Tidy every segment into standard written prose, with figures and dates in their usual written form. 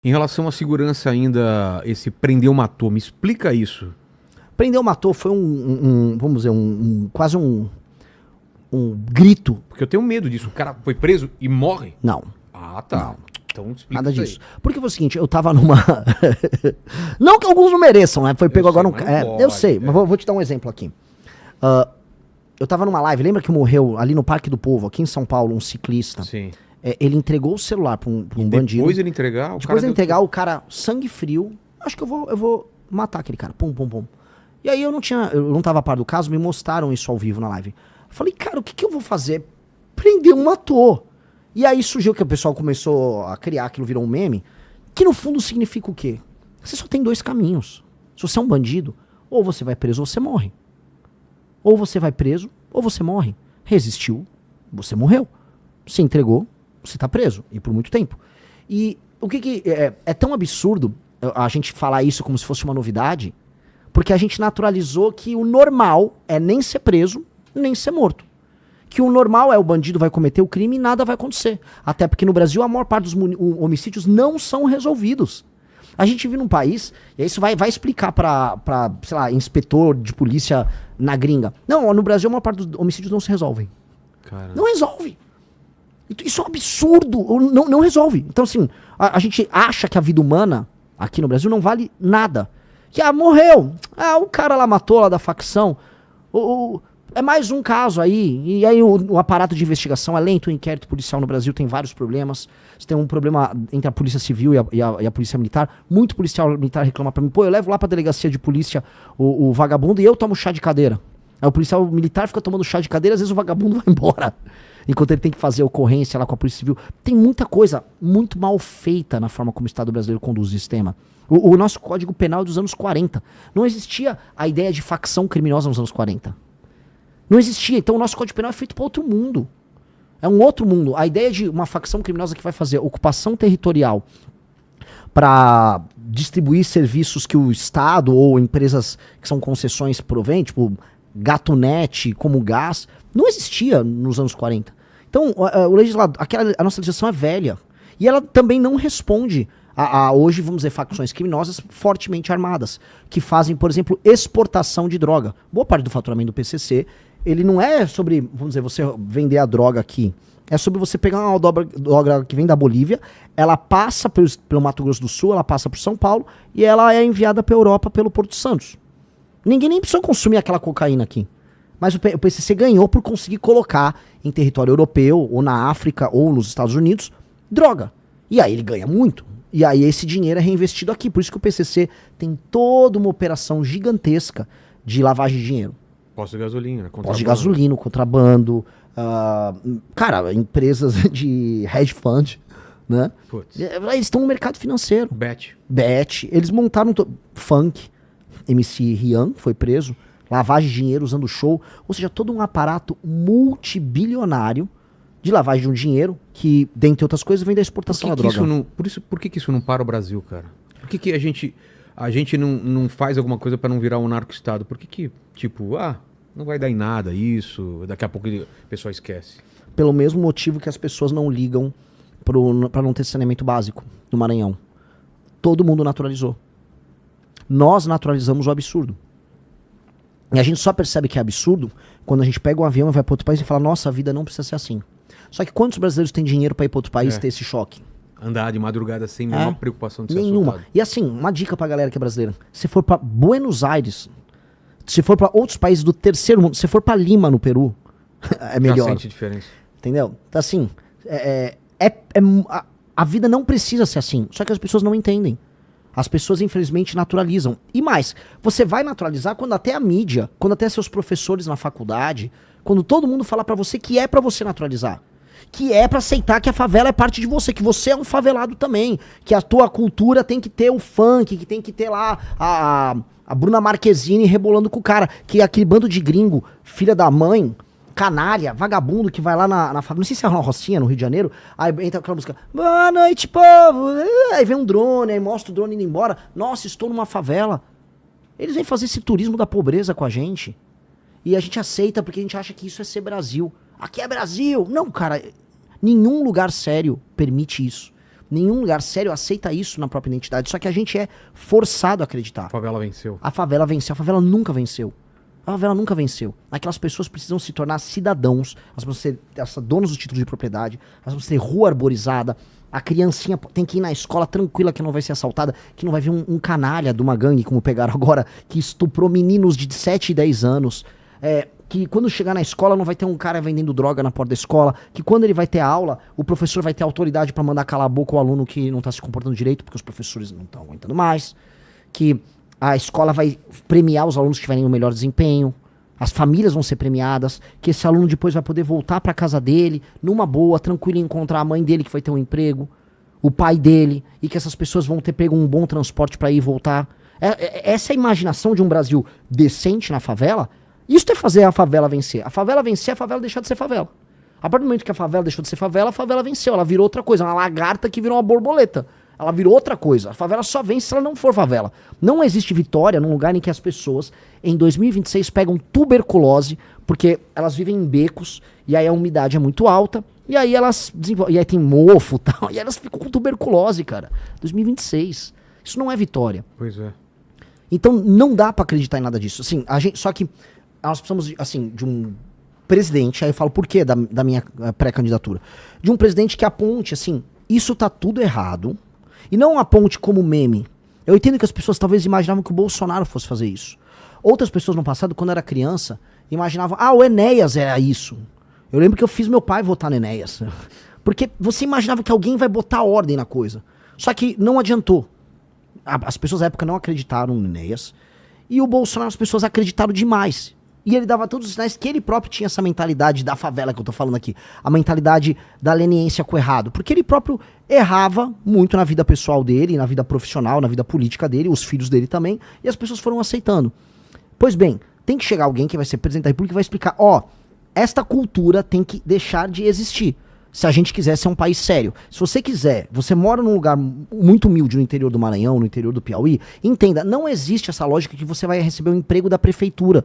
Em relação à segurança ainda, esse prendeu, matou, me explica isso. Prendeu, matou foi vamos dizer, quase um grito. Porque eu tenho medo disso. O cara foi preso e morre? Não. Ah, tá. Não. Então explica Nada isso disso. Porque foi o seguinte, eu tava numa... Não que alguns não mereçam, né? Foi pego agora um... eu sei, mas vou te dar um exemplo aqui. Eu tava numa live, lembra que morreu ali no Parque do Povo, aqui em São Paulo, um ciclista? Sim. Ele entregou o celular pra um bandido. Depois ele entregar, o cara, sangue frio, acho que eu vou matar aquele cara. Pum, pum, pum. E aí eu não tava a par do caso, me mostraram isso ao vivo na live. Eu falei, cara, o que eu vou fazer? Prender um ator. E aí surgiu que o pessoal começou a criar, aquilo virou um meme, que no fundo significa o quê? Você só tem dois caminhos. Se você é um bandido, ou você vai preso ou você morre. Ou você vai preso ou você morre. Resistiu, você morreu. Se entregou, você tá preso. E por muito tempo. E o que é tão absurdo a gente falar isso como se fosse uma novidade, porque a gente naturalizou que o normal é nem ser preso, nem ser morto. Que o normal é o bandido vai cometer o crime e nada vai acontecer. Até porque no Brasil a maior parte dos homicídios não são resolvidos. A gente vive num país, e isso vai explicar pra, sei lá, inspetor de polícia na gringa. Não, no Brasil a maior parte dos homicídios não se resolvem. Caramba. Não resolve. Isso é um absurdo. Não resolve. Então, assim, a gente acha que a vida humana aqui no Brasil não vale nada. Que, morreu. O cara lá matou lá da facção. É mais um caso aí. E aí o aparato de investigação é lento. O inquérito policial no Brasil tem vários problemas. Você tem um problema entre a polícia civil e a polícia militar. Muito policial militar reclama pra mim. Pô, eu levo lá pra delegacia de polícia o vagabundo e eu tomo chá de cadeira. Aí o policial militar fica tomando chá de cadeira, às vezes o vagabundo vai embora. Enquanto ele tem que fazer ocorrência lá com a polícia civil. Tem muita coisa muito mal feita na forma como o Estado brasileiro conduz o sistema. O nosso Código Penal é dos anos 40. Não existia a ideia de facção criminosa nos anos 40. Não existia. Então o nosso Código Penal é feito para outro mundo. É um outro mundo. A ideia de uma facção criminosa que vai fazer ocupação territorial para distribuir serviços que o Estado ou empresas que são concessões provém, tipo Gatunete, como gás, não existia nos anos 40. Então o legislador, a nossa legislação é velha. E ela também não responde a hoje, vamos dizer, facções criminosas fortemente armadas, que fazem, por exemplo, exportação de droga. Boa parte do faturamento do PCC, ele não é sobre, vamos dizer, você vender a droga aqui. É sobre você pegar uma droga que vem da Bolívia, ela passa pelo Mato Grosso do Sul, ela passa por São Paulo, e ela é enviada para a Europa pelo Porto Santos. Ninguém nem precisou consumir aquela cocaína aqui. Mas o PCC ganhou por conseguir colocar em território europeu, ou na África, ou nos Estados Unidos, droga. E aí ele ganha muito. E aí esse dinheiro é reinvestido aqui. Por isso que o PCC tem toda uma operação gigantesca de lavagem de dinheiro. Posto de gasolina, Posto de gasolina, contrabando. Cara, empresas de hedge fund, né? Putz. Eles estão no mercado financeiro. Bet. Eles montaram funk. MC Rian foi preso. Lavagem de dinheiro usando show. Ou seja, todo um aparato multibilionário de lavagem de um dinheiro que, dentre outras coisas, vem da exportação da droga. Por que isso não para o Brasil, cara? Por que a gente não faz alguma coisa para não virar um narco-estado? Por que, tipo, não vai dar em nada isso, daqui a pouco o pessoal esquece? Pelo mesmo motivo que as pessoas não ligam para não ter saneamento básico no Maranhão. Todo mundo naturalizou. Nós naturalizamos o absurdo. E a gente só percebe que é absurdo quando a gente pega um avião e vai para outro país e fala, nossa, a vida não precisa ser assim. Só que quantos brasileiros têm dinheiro para ir para outro país e ter esse choque? Andar de madrugada sem nenhuma preocupação de ser nenhuma. Assaltado. E assim, uma dica pra galera que é brasileira. Se for para Buenos Aires, se for para outros países do terceiro mundo, se for para Lima, no Peru, é melhor. Já sente diferença. Entendeu? Então assim, a vida não precisa ser assim. Só que as pessoas não entendem. As pessoas, infelizmente, naturalizam. E mais, você vai naturalizar quando até a mídia, quando até seus professores na faculdade, quando todo mundo fala pra você que é pra você naturalizar. Que é pra aceitar que a favela é parte de você, que você é um favelado também. Que a tua cultura tem que ter o funk, que tem que ter lá a Bruna Marquezine rebolando com o cara. Que aquele bando de gringo, filha da mãe, canalha, vagabundo que vai lá na favela, não sei se é uma Rocinha no Rio de Janeiro, aí entra aquela música, boa noite, povo, aí vem um drone, aí mostra o drone indo embora, nossa, estou numa favela. Eles vêm fazer esse turismo da pobreza com a gente, e a gente aceita porque a gente acha que isso é ser Brasil. Aqui é Brasil. Não, cara, nenhum lugar sério permite isso. Nenhum lugar sério aceita isso na própria identidade. Só que a gente é forçado a acreditar. A favela venceu. A favela venceu. A favela nunca venceu. A favela nunca venceu. Aquelas pessoas precisam se tornar cidadãos. Elas precisam ser donos dos títulos de propriedade. Elas precisam ter rua arborizada. A criancinha tem que ir na escola tranquila, que não vai ser assaltada, que não vai vir um canalha de uma gangue, como pegaram agora, que estuprou meninos de 7 e 10 anos. Que quando chegar na escola não vai ter um cara vendendo droga na porta da escola, que quando ele vai ter aula, o professor vai ter autoridade pra mandar calar a boca o aluno que não tá se comportando direito, porque os professores não estão aguentando mais, que a escola vai premiar os alunos que tiverem o melhor desempenho, as famílias vão ser premiadas, que esse aluno depois vai poder voltar pra casa dele, numa boa, tranquilo, e encontrar a mãe dele que vai ter um emprego, o pai dele, e que essas pessoas vão ter pego um bom transporte pra ir e voltar. Essa é a imaginação de um Brasil decente na favela. Isso é fazer a favela vencer. A favela vencer, a favela deixar de ser favela. A partir do momento que a favela deixou de ser favela, a favela venceu. Ela virou outra coisa, uma lagarta que virou uma borboleta. Ela virou outra coisa. A favela só vence se ela não for favela. Não existe vitória num lugar em que as pessoas, em 2026, pegam tuberculose, porque elas vivem em becos, e aí a umidade é muito alta, e aí elas desenvolvem, e aí tem mofo e tal, e elas ficam com tuberculose, cara. 2026. Isso não é vitória. Pois é. Então não dá pra acreditar em nada disso. Assim, só que nós precisamos, assim, de um presidente, aí eu falo por quê da minha pré-candidatura, de um presidente que aponte, assim, isso tá tudo errado, e não aponte como meme. Eu entendo que as pessoas talvez imaginavam que o Bolsonaro fosse fazer isso. Outras pessoas no passado, quando era criança, imaginavam, o Enéas era isso. Eu lembro que eu fiz meu pai votar no Enéas. Porque você imaginava que alguém vai botar ordem na coisa. Só que não adiantou. As pessoas na época não acreditaram no Enéas, e o Bolsonaro, as pessoas acreditaram demais. E ele dava todos os sinais que ele próprio tinha essa mentalidade da favela que eu tô falando aqui. A mentalidade da leniência com o errado. Porque ele próprio errava muito na vida pessoal dele, na vida profissional, na vida política dele, os filhos dele também, e as pessoas foram aceitando. Pois bem, tem que chegar alguém que vai ser presidente da República e vai explicar, esta cultura tem que deixar de existir. Se a gente quiser ser um país sério. Se você quiser, você mora num lugar muito humilde no interior do Maranhão, no interior do Piauí, entenda, não existe essa lógica que você vai receber um emprego da prefeitura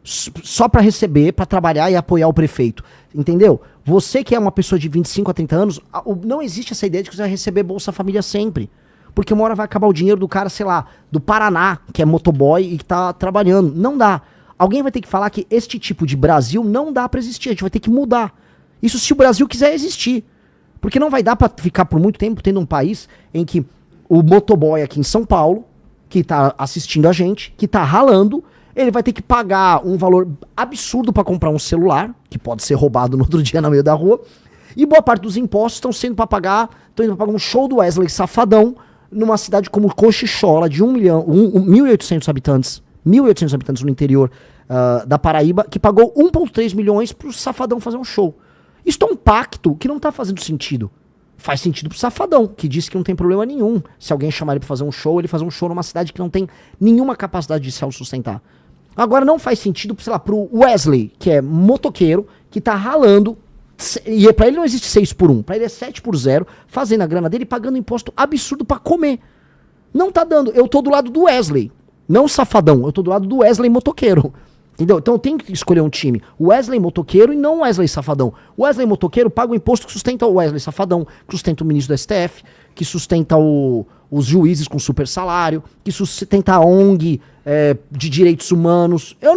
só pra receber, pra trabalhar e apoiar o prefeito. Entendeu? Você que é uma pessoa de 25 a 30 anos, não existe essa ideia de que você vai receber Bolsa Família sempre. Porque uma hora vai acabar o dinheiro do cara, sei lá, do Paraná, que é motoboy e que tá trabalhando. Não dá. Alguém vai ter que falar que este tipo de Brasil não dá pra existir. A gente vai ter que mudar. Isso se o Brasil quiser existir. Porque não vai dar pra ficar por muito tempo tendo um país em que o motoboy aqui em São Paulo, que tá assistindo a gente, que tá ralando, ele vai ter que pagar um valor absurdo pra comprar um celular, que pode ser roubado no outro dia no meio da rua, e boa parte dos impostos estão sendo pra pagar, estão indo pra pagar um show do Wesley Safadão numa cidade como Cochichola, de 1.800 habitantes, 1.800 habitantes no interior da Paraíba, que pagou 1,3 milhões pro Safadão fazer um show. Isso é um pacto que não tá fazendo sentido. Faz sentido pro Safadão, que disse que não tem problema nenhum. Se alguém chamar ele pra fazer um show, ele fazer um show numa cidade que não tem nenhuma capacidade de se autossustentar. Agora não faz sentido, sei lá, pro Wesley, que é motoqueiro, que tá ralando, e pra ele não existe 6 por 1, pra ele é 7 por 0, fazendo a grana dele e pagando imposto absurdo pra comer. Não tá dando. Eu tô do lado do Wesley, não Safadão, eu tô do lado do Wesley motoqueiro. Entendeu? Então eu tenho que escolher um time. O Wesley motoqueiro e não o Wesley Safadão. O Wesley motoqueiro paga o imposto que sustenta o Wesley Safadão, que sustenta o ministro do STF, que sustenta os juízes com super salário, que sustenta a ONG de direitos humanos. Eu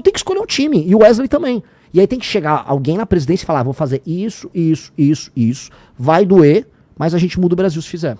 tenho que escolher um time. E o Wesley também. E aí tem que chegar alguém na presidência e falar, vou fazer isso, isso, isso, isso. Vai doer, mas a gente muda o Brasil se fizer.